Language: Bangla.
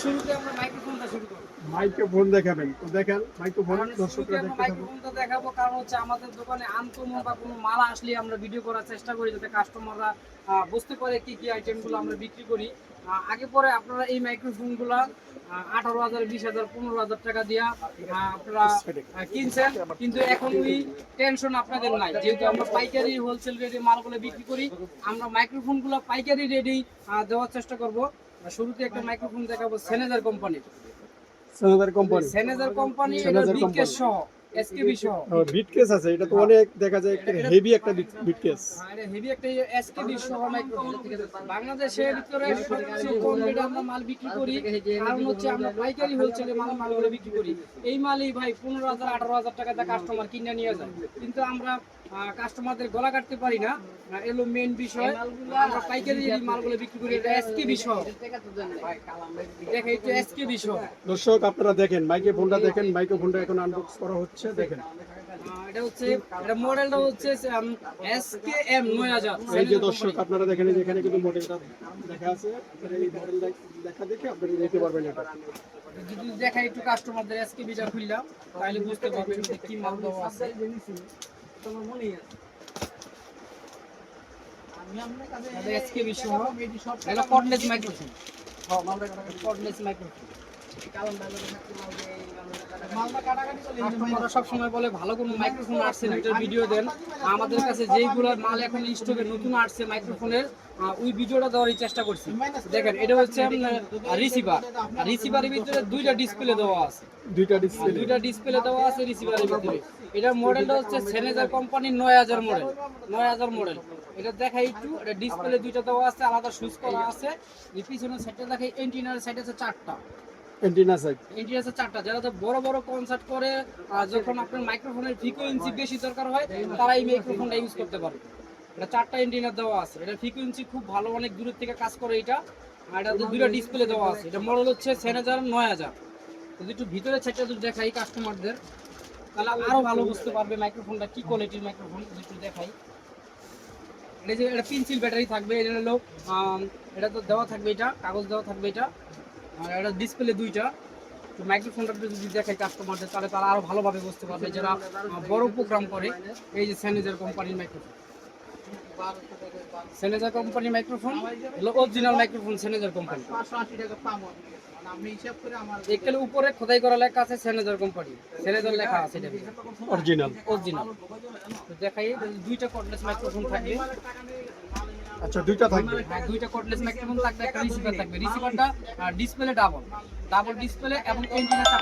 শুরুতে আমরা মাইক্রোফোনটা শুরু করব। মাইক্রোফোন দেখাবেন তো দেখেন মাইক্রোফোন কারণ শুরুতে দর্শকরা আমরা দেখতে থাকুন। মাইক্রোফোনটা দেখাবো, কারণ হচ্ছে আমাদের দোকানে আনকমন বা কোনো মাল আসলে আমরা ভিডিও করার চেষ্টা করি যাতে কাস্টমাররা বুঝতে পারে কি কি আইটেমগুলো আমরা বিক্রি করি। আগে পরে আপনারা এই মাইক্রোফোনগুলো 18,000, 20,000, 15,000 টাকা দিয়া আপনারা কিনছেন, কিন্তু এখন ওই টেনশন আপনাদের নাই, যেহেতু আমরা পাইকারি হোলসেল রেটে মালগুলো বিক্রি করি। আমরা মাইক্রোফোনগুলো পাইকারি রেটে দেওয়ার চেষ্টা করব। শুরুতে একটা মাইক্রোফোন দেখাবো সেনেজার কোম্পানি। সেনেজার কোম্পানি, সেনেজার কোম্পানি এটা সেনেজার বিগ কেস কোম্পানি। সহ এসকেবি সহ। বিট কেস আছে, এটা তো অনেক দেখা যায় একটা হেভি একটা বিট কেস। এটা হেভি একটা এসকেবি সহ মাইক্রোফোন। বাংলাদেশের ভিতরে সবচেয়ে কম রেটে আমরা মাল বিক্রি করি, কারণ হচ্ছে আমরা পাইকারি হোলসেলে মালগুলো বিক্রি করি। এই মালই ভাই 15,000, 18,000 টাকাতে কাস্টমার কিনে নিয়ে যায়, কিন্তু আমরা কাস্টমারদের গলা কাটতে পারি না। এলো মেইন বিষয়, আমরা পাইকারি এই মালগুলো বিক্রি করি। এটা এসকেবি সহ, দেখে একটু এসকেবি সহ। দর্শক আপনারা দেখেন মাইক্রোফোনটা দেখেন, মাইক্রোফোনটা এখন আনবক্স করা হচ্ছে দেখেন। এটা হচ্ছে, এটা মডেলটা হচ্ছে SKM 9000। এই যে দর্শক আপনারা দেখেন, এই যে এখানে কিন্তু মডেলটা লেখা আছে, আপনারা এই মডেলটা দেখা দেখে আপনারা নিতে পারবেন এটা। যদি দেখাই একটু কাস্টমারদের এসকেবিটা খুললাম, তাহলে বুঝতে পারবেন যে কি মাল দেওয়া আছে। তোমার মনেই আছে এসকেবি সহ। এটা কর্ডলেস মাইক্রোফোন, কর্ডলেস মাইক্রোফোন। আপনারা সবসময় বলে ভালো কোনো মাইক্রোফোন আসছে দুইটার ভিডিও দেন। আমাদের কাছে যেইগুলো মাল এখন স্টকে নতুন আসছে মাইক্রোফোনের, ওই ভিডিওটা দেওয়ারই চেষ্টা করছি। দেখেন এটা হচ্ছে রিসিভার, রিসিভারের ভিতরে দুইটা ডিসপ্লে দেওয়া আছে, দুইটা ডিসপ্লে দেওয়া আছে রিসিভারের ভিতরে। এটার মডেলটা হচ্ছে সেনেজার কোম্পানির 9000 মডেল, 9000 মডেল। এটা দেখাই একটু, এটা ডিসপ্লে দুইটা দেওয়া আছে, আলাদা সুইচ করা আছে। এই পিছনের সাইডটা দেখাই, এন্টিনার সাইড আছে 4টা, এন্টিনা সাইড, এন্টিনা আছে 4টা। যারা তো বড় বড় কনসার্ট করে, যখন আপনার মাইক্রোফোনের ফ্রিকোয়েন্সি বেশি দরকার হয়, তারা এই মাইক্রোফোনটা ইউজ করতে পারে। এটা 4টা এন্টিনা দেওয়া আছে, এটা ফ্রিকোয়েন্সি খুব ভালো, অনেক দূরের থেকে কাজ করে এটা। আর এটা দুইটা ডিসপ্লে দেওয়া আছে। এটা মডেল হচ্ছে সেনেজার 9000। যদি একটু ভিতরে সেটটা যদি দেখাই কাস্টমারদের, তাহলে আরো ভালো বুঝতে পারবে মাইক্রোফোনটা কি কোয়ালিটির মাইক্রোফোন। একটু দেখাই, এটা যে এটা পেন্সিল ব্যাটারি থাকবে, এটা হলো এটা তো দেওয়া থাকবে, এটা কাগজ দেওয়া থাকবে এটা। আর এটা ডিসপ্লে দুইটা। তো মাইক্রোফোনটা যদি দেখাই কাস্টমারদের, তাহলে তারা আরো ভালোভাবে বুঝতে পারবে যারা বড় প্রোগ্রাম করে। এই যে সেনেজার কোম্পানির মাইক্রোফোন, সেনেজার কোম্পানির মাইক্রোফোন হলো অরিজিনাল মাইক্রোফোন, সেনেজার কোম্পানি। এখানে উপরে খোদাই করা লেখা আছে সেনেজার কোম্পানি, সেনেজার লেখা আছে, এটা অরিজিনাল। তো দেখাই, দুইটা কর্ডলেস মাইক্রোফোন থাকবে। আচ্ছা দুইটা থাকবে, হ্যাঁ দুইটা কর্ডলেস মাইক্রোফোন থাকবে, একটা রিসিভার থাকবে। রিসিভারটা ডিসপ্লে ডাবল ডিসপ্লে এবং এন্টিনা 4টা।